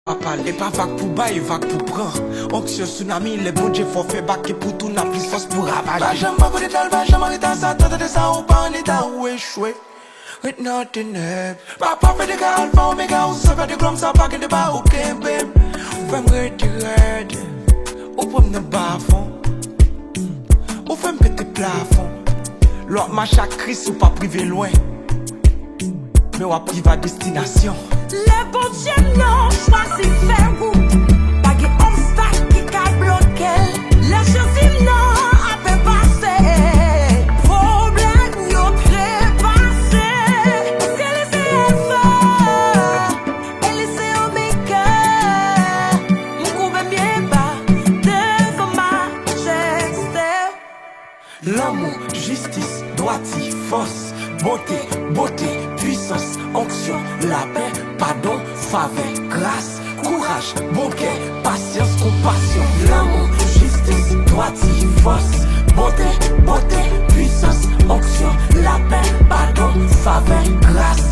Et pas vague pour bas et vague pour prendre. Onction tsunami, les bons dieux faut faire bac et pour tout n'a plus force pour ravager. Bah j'aime pas côté tal, bah j'aime arrêter ça, tente de ça ou pas en état ou échoué. With nothing up. Papa fait des gars alpha omega, ou ça fait des gloms, ça pas que des bas ou kembem. Ou fait m'retirer, ou pour me bafon. Ou fait m'péter plafond. L'autre marche à Christ ou pas privé loin. Mais ou à privé à destination. Les bons dieux non, choisi faire goût. Pas de obstacle qui t'a bloqué. Les choses non, à peine passer. Problème, yo trépassé. Parce que laissez alpha, et laissez oméga. Mon groupe bien bas, devant ma majesté. L'amour, justice, droiture, force, beauté, puissance, onction, la paix, pardon, faveur, grâce, courage, bon cœur, patience, compassion. L'amour, justice, droiture, force, beauté, puissance, onction, la paix, pardon, faveur, grâce,